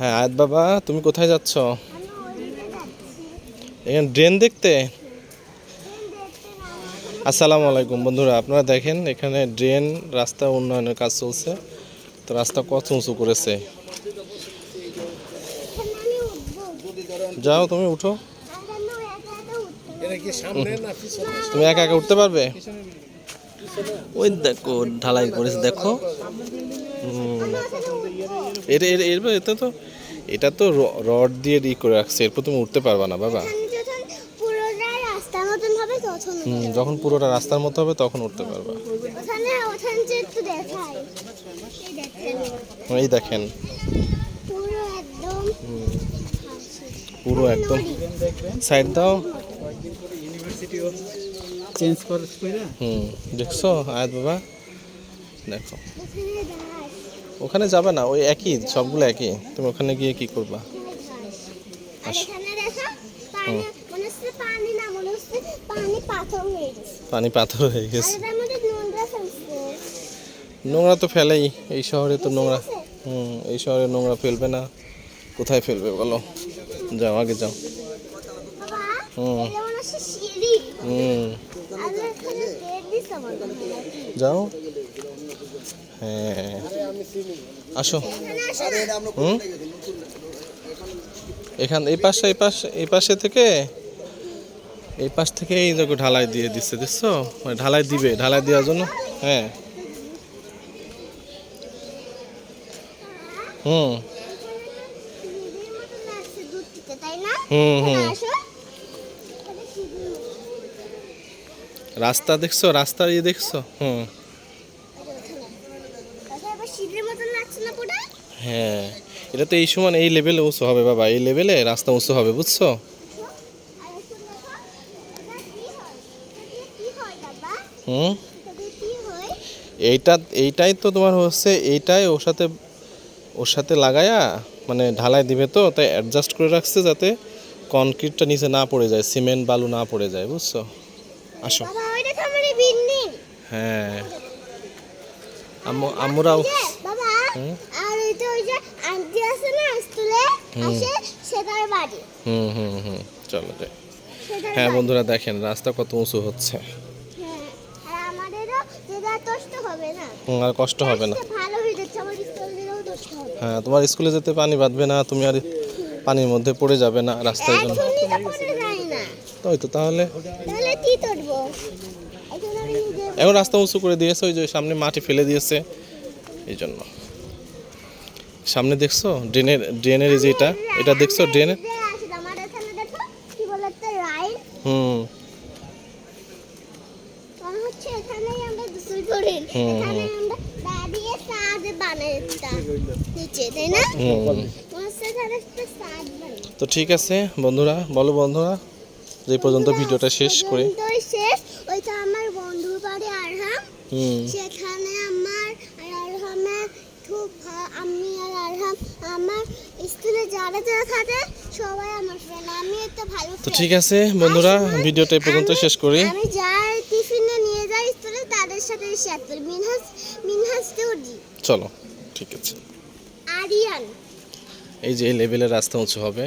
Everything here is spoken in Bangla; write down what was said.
হ্যাঁ আয়াত বাবা, তুমি কোথায় যাচ্ছ? এখানে ড্রেন দেখতে। আসসালামু আলাইকুম বন্ধুরা, আপনারা দেখেন এখানে ড্রেন রাস্তা উন্নয়নের কাজ চলছে। তো রাস্তা কত উঁচু করেছে। যাও তুমি উঠো। তুমি একা একা উঠতে পারবে? ওই দেখো ঢালাই করেছে, দেখো। এটা তো এটা তো রড দিয়ে করে রাখছে, এরপর তুমি উঠতে পারবা না বাবা। যখন পুরোটা রাস্তার মতো হবে তখন উঠতে পারবা। এই দেখেন পুরো একদম সাইড দাও। দেখছো আয়াত বাবা, দেখো ওখানে যাবে না, ওই একই সবগুলো একই। তুমি ওখানে গিয়ে কি করবা? পানি পাথর হয়ে গেছে। নোংরা তো ফেলেই, এই শহরে তো নোংরা। এই শহরে নোংরা ফেলবে না, কোথায় ফেলবে বলো? যাও আগে যাও। যাও। হ্যাঁ আসো। এখান এই পাশে থেকে এই পাশ থেকে এই দেখো ঢালাই দিয়ে দিচ্ছে, দেখছো? ঢালাই দিবে, ঢালাই দেওয়ার জন্য। হ্যাঁ হুম রাস্তা দেখছো, রাস্তা ইয়ে দেখছো? হ্যাঁ এটা তো এই সময় এই লেভেলে উঁচু হবে বাবা, এই লেভেলে রাস্তা উঁচু হবে, বুঝছো? এইটাই তো তোমার হচ্ছে, এইটাই ওর সাথে লাগায়া মানে ঢালাই দিবে, তো তাই অ্যাডজাস্ট করে রাখছে যাতে কনক্রিটটা নিচে না পড়ে যায়, সিমেন্ট বালু না পড়ে যায়, বুঝছো? আসো। হ্যাঁ আমরাও চলো যাই। হ্যাঁ বন্ধুরা দেখেন রাস্তা কত উঁচু হচ্ছে। আর কষ্ট হবে না। হ্যাঁ তোমার স্কুলে যেতে পানি বাঁধবে না, তুমি আর পানির মধ্যে পড়ে যাবে না রাস্তার জন্য। তাই তো, তাহলে এখন রাস্তা উঁচু করে দিয়েছে, ওই যে সামনে মাটি ফেলে দিয়েছে এই জন্য। সামনে দেখছো ড্রেনের এই যে এটা দেখছো ড্রেনের। তো ঠিক আছে বন্ধুরা, বলো বন্ধুরা যে পর্যন্ত ভিডিওটা শেষ করি। ওইটা আমার বন্ধুর বাড়ি আরহাম, সেখানে আমার আরহামের খুব আমি আর আরহাম আমার স্কুলে যারা যারা থাকে সবাই আমার ফ্রেন্ড, আমি একটা ভালো। তো ঠিক আছে বন্ধুরা ভিডিওটা এই পর্যন্ত শেষ করি। আমি যাই টিফিনে নিয়ে যাই স্কুলে তাদের সাথে শেয়ার করি। মিনহাজ চৌধুরী। চলো ঠিক আছে। আরিয়ান। এই যে এই লেভেলের রাস্তা উঁচু হবে।